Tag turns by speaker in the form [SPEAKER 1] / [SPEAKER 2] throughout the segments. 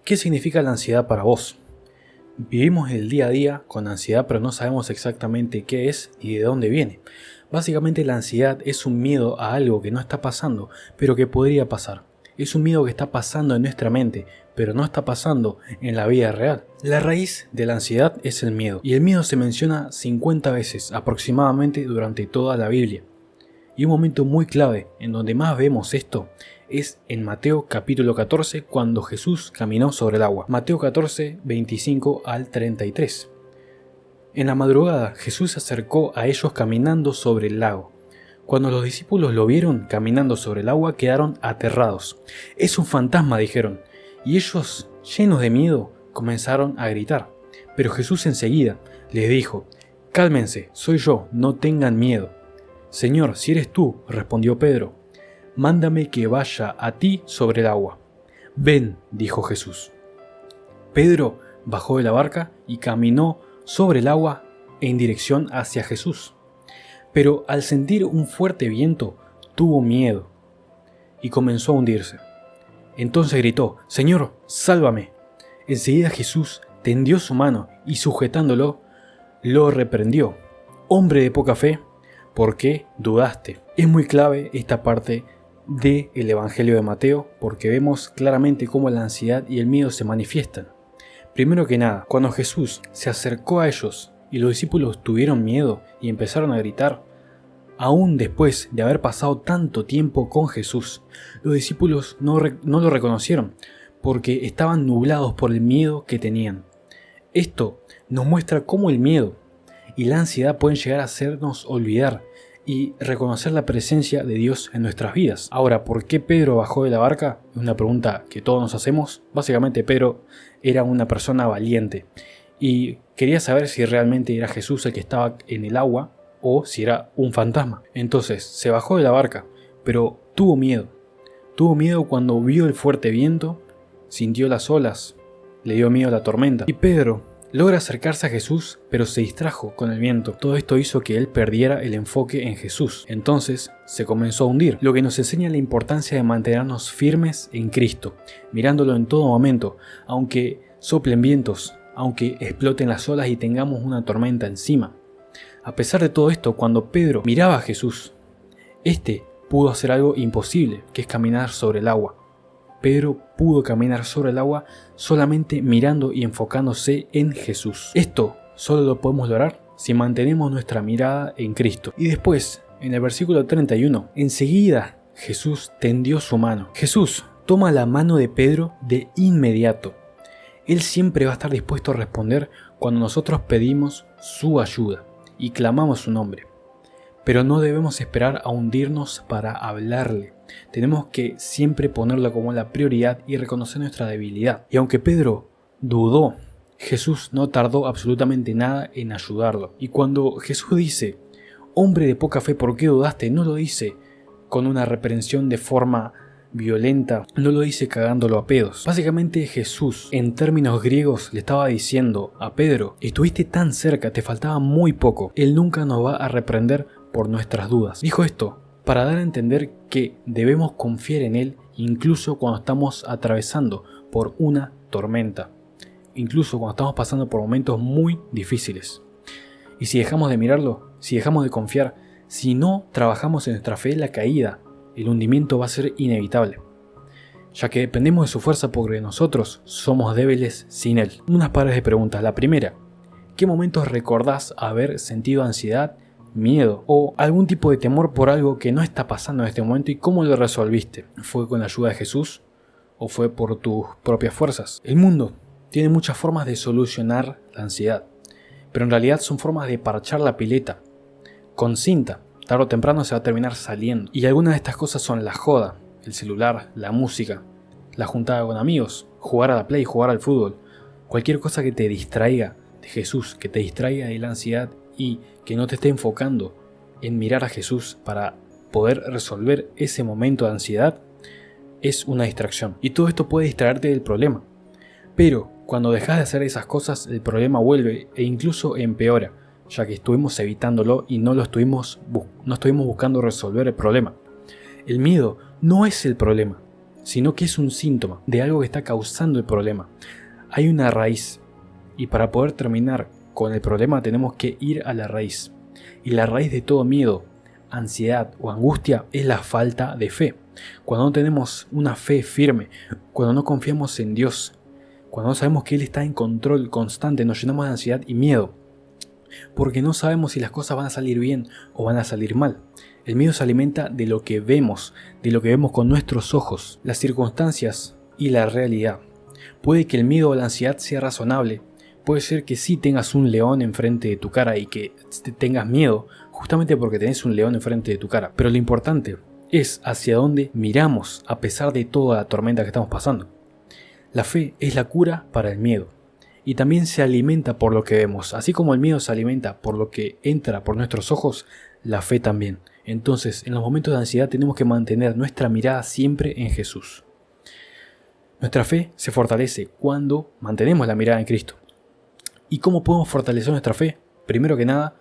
[SPEAKER 1] ¿Qué significa la ansiedad para vos? Vivimos el día a día con ansiedad, pero no sabemos exactamente qué es y de dónde viene. Básicamente la ansiedad es un miedo a algo que no está pasando, pero que podría pasar. Es un miedo que está pasando en nuestra mente, pero no está pasando en la vida real. La raíz de la ansiedad es el miedo, y el miedo se menciona 50 veces aproximadamente durante toda la Biblia. Y un momento muy clave en donde más vemos esto es en Mateo capítulo 14, cuando Jesús caminó sobre el agua. Mateo 14, 25 al 33. En la madrugada Jesús se acercó a ellos caminando sobre el lago. Cuando los discípulos lo vieron caminando sobre el agua, quedaron aterrados. «Es un fantasma», dijeron, y ellos, llenos de miedo, comenzaron a gritar. Pero Jesús enseguida les dijo: «Cálmense, soy yo, no tengan miedo». «Señor, si eres tú», respondió Pedro, «mándame que vaya a ti sobre el agua». «Ven», dijo Jesús. Pedro bajó de la barca y caminó sobre el agua en dirección hacia Jesús. Pero al sentir un fuerte viento, tuvo miedo y comenzó a hundirse. Entonces gritó: «Señor, sálvame». Enseguida Jesús tendió su mano y, sujetándolo, lo reprendió: «Hombre de poca fe, ¿por qué dudaste?». Es muy clave esta parte del Evangelio de Mateo, porque vemos claramente cómo la ansiedad y el miedo se manifiestan. Primero que nada, cuando Jesús se acercó a ellos y los discípulos tuvieron miedo y empezaron a gritar, aún después de haber pasado tanto tiempo con Jesús, los discípulos no lo reconocieron, porque estaban nublados por el miedo que tenían. Esto nos muestra cómo el miedo y la ansiedad pueden llegar a hacernos olvidar y reconocer la presencia de Dios en nuestras vidas. Ahora, ¿por qué Pedro bajó de la barca? Es una pregunta que todos nos hacemos. Básicamente Pedro era una persona valiente y quería saber si realmente era Jesús el que estaba en el agua o si era un fantasma. Entonces se bajó de la barca, pero tuvo miedo. Tuvo miedo cuando vio el fuerte viento, sintió las olas, le dio miedo a la tormenta. Y Pedro logra acercarse a Jesús, pero se distrajo con el viento. Todo esto hizo que él perdiera el enfoque en Jesús. Entonces se comenzó a hundir, lo que nos enseña la importancia de mantenernos firmes en Cristo, mirándolo en todo momento, aunque soplen vientos, aunque exploten las olas y tengamos una tormenta encima. A pesar de todo esto, cuando Pedro miraba a Jesús, este pudo hacer algo imposible, que es caminar sobre el agua. Pedro pudo caminar sobre el agua solamente mirando y enfocándose en Jesús. Esto solo lo podemos lograr si mantenemos nuestra mirada en Cristo. Y después, en el versículo 31, enseguida Jesús tendió su mano. Jesús toma la mano de Pedro de inmediato. Él siempre va a estar dispuesto a responder cuando nosotros pedimos su ayuda y clamamos su nombre. Pero no debemos esperar a hundirnos para hablarle. Tenemos que siempre ponerlo como la prioridad y reconocer nuestra debilidad. Y aunque Pedro dudó, Jesús no tardó absolutamente nada en ayudarlo. Y cuando Jesús dice: «Hombre de poca fe, ¿por qué dudaste?», no lo dice con una reprensión de forma violenta, no lo dice cagándolo a pedos. Básicamente Jesús, en términos griegos, le estaba diciendo a Pedro: «Estuviste tan cerca, te faltaba muy poco. Él nunca nos va a reprender por nuestras dudas». Dijo esto para dar a entender que debemos confiar en Él incluso cuando estamos atravesando por una tormenta, incluso cuando estamos pasando por momentos muy difíciles. Y si dejamos de mirarlo, si dejamos de confiar, si no trabajamos en nuestra fe, la caída, el hundimiento va a ser inevitable, ya que dependemos de su fuerza porque nosotros somos débiles sin Él. Unas pares de preguntas. La primera: ¿qué momentos recordás haber sentido ansiedad, miedo o algún tipo de temor por algo que no está pasando en este momento y cómo lo resolviste? ¿Fue con la ayuda de Jesús o fue por tus propias fuerzas? El mundo tiene muchas formas de solucionar la ansiedad, pero en realidad son formas de parchar la pileta con cinta. Tarde o temprano se va a terminar saliendo. Y algunas de estas cosas son la joda, el celular, la música, la juntada con amigos, jugar a la play, jugar al fútbol. Cualquier cosa que te distraiga de Jesús, que te distraiga de la ansiedad y que no te esté enfocando en mirar a Jesús para poder resolver ese momento de ansiedad, es una distracción. Y todo esto puede distraerte del problema. Pero cuando dejas de hacer esas cosas, el problema vuelve e incluso empeora, ya que estuvimos evitándolo y no estuvimos buscando resolver el problema. El miedo no es el problema. sino que es un síntoma de algo que está causando el problema. Hay una raíz, y para poder terminar con el problema tenemos que ir a la raíz. Y la raíz de todo miedo, ansiedad o angustia es la falta de fe. Cuando no tenemos una fe firme, cuando no confiamos en Dios, cuando no sabemos que Él está en control constante, nos llenamos de ansiedad y miedo, porque no sabemos si las cosas van a salir bien o van a salir mal. El miedo se alimenta de lo que vemos con nuestros ojos, las circunstancias y la realidad. Puede que el miedo o la ansiedad sea razonable, puede ser que sí tengas un león enfrente de tu cara y que tengas miedo justamente porque tenés un león enfrente de tu cara, pero lo importante es hacia dónde miramos a pesar de toda la tormenta que estamos pasando. La fe es la cura para el miedo y también se alimenta por lo que vemos. Así como el miedo se alimenta por lo que entra por nuestros ojos, la fe también. Entonces, en los momentos de ansiedad tenemos que mantener nuestra mirada siempre en Jesús. Nuestra fe se fortalece cuando mantenemos la mirada en Cristo. ¿Y cómo podemos fortalecer nuestra fe? Primero que nada,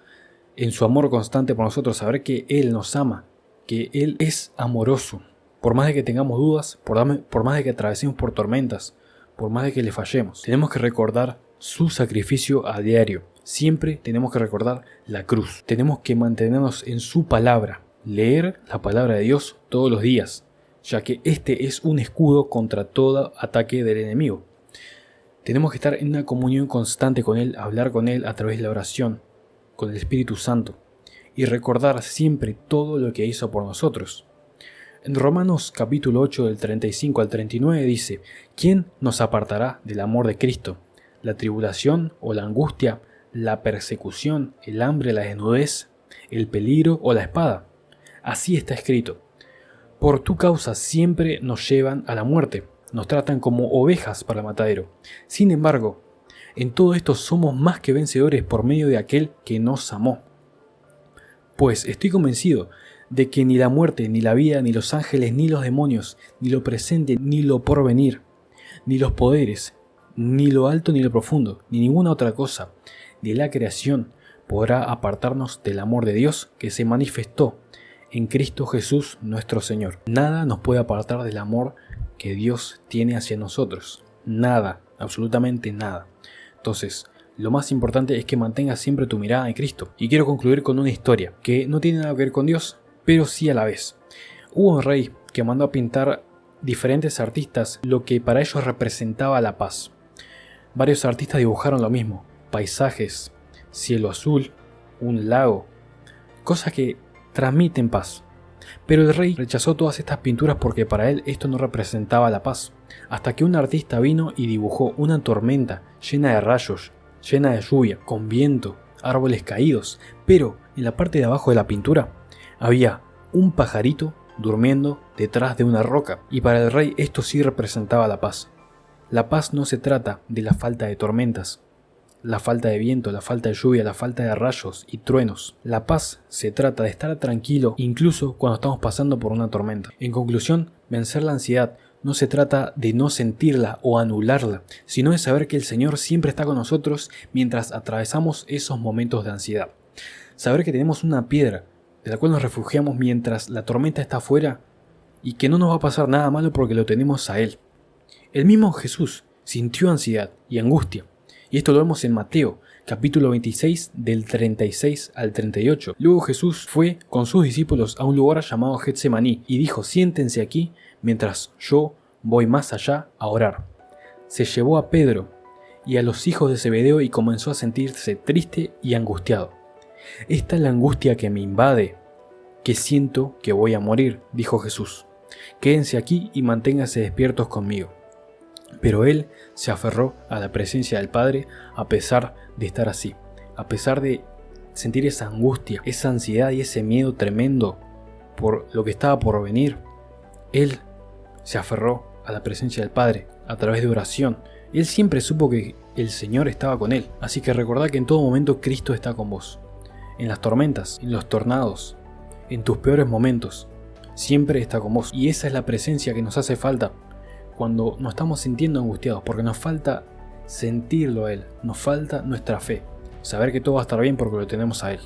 [SPEAKER 1] en su amor constante por nosotros, saber que Él nos ama, que Él es amoroso. Por más de que tengamos dudas, por más de que atravesemos por tormentas, por más de que le fallemos, tenemos que recordar su sacrificio a diario. Siempre tenemos que recordar la cruz. Tenemos que mantenernos en su palabra, leer la palabra de Dios todos los días, ya que este es un escudo contra todo ataque del enemigo. Tenemos que estar en una comunión constante con Él, hablar con Él a través de la oración, con el Espíritu Santo, y recordar siempre todo lo que hizo por nosotros. En Romanos capítulo 8 del 35 al 39 dice: ¿Quién nos apartará del amor de Cristo? ¿La tribulación o la angustia, la persecución, el hambre, la desnudez, el peligro o la espada? Así está escrito: por tu causa siempre nos llevan a la muerte, nos tratan como ovejas para el matadero. Sin embargo, en todo esto somos más que vencedores por medio de aquel que nos amó. Pues estoy convencido de que ni la muerte, ni la vida, ni los ángeles, ni los demonios, ni lo presente, ni lo porvenir, ni los poderes, ni lo alto, ni lo profundo, ni ninguna otra cosa de la creación podrá apartarnos del amor de Dios que se manifestó en Cristo Jesús nuestro Señor. Nada nos puede apartar del amor que Dios tiene hacia nosotros. Nada, absolutamente nada. Entonces, lo más importante es que mantengas siempre tu mirada en Cristo. Y quiero concluir con una historia que no tiene nada que ver con Dios, pero sí a la vez. Hubo un rey que mandó a pintar diferentes artistas lo que para ellos representaba la paz. Varios artistas dibujaron lo mismo: paisajes, cielo azul, un lago, cosas que transmiten paz. Pero el rey rechazó todas estas pinturas porque para él esto no representaba la paz, hasta que un artista vino y dibujó una tormenta llena de rayos, llena de lluvia, con viento, árboles caídos, pero en la parte de abajo de la pintura había un pajarito durmiendo detrás de una roca, y para el rey esto sí representaba la paz. La paz no se trata de la falta de tormentas, la falta de viento, la falta de lluvia, la falta de rayos y truenos. La paz se trata de estar tranquilo incluso cuando estamos pasando por una tormenta. En conclusión, vencer la ansiedad no se trata de no sentirla o anularla, sino de saber que el Señor siempre está con nosotros mientras atravesamos esos momentos de ansiedad. Saber que tenemos una piedra de la cual nos refugiamos mientras la tormenta está afuera y que no nos va a pasar nada malo porque lo tenemos a Él. El mismo Jesús sintió ansiedad y angustia, y esto lo vemos en Mateo, capítulo 26, del 36 al 38. Luego Jesús fue con sus discípulos a un lugar llamado Getsemaní y dijo: siéntense aquí mientras yo voy más allá a orar. Se llevó a Pedro y a los hijos de Zebedeo y comenzó a sentirse triste y angustiado. Esta es la angustia que me invade, que siento que voy a morir, dijo Jesús. Quédense aquí y manténganse despiertos conmigo. Pero él se aferró a la presencia del Padre a pesar de estar así, a pesar de sentir esa angustia, esa ansiedad y ese miedo tremendo por lo que estaba por venir. Él se aferró a la presencia del Padre a través de oración. Él siempre supo que el Señor estaba con él, así que recordá que en todo momento Cristo está con vos. En las tormentas, en los tornados, en tus peores momentos, siempre está con vos. Y esa es la presencia que nos hace falta cuando nos estamos sintiendo angustiados, porque nos falta sentirlo a Él, nos falta nuestra fe, saber que todo va a estar bien porque lo tenemos a Él.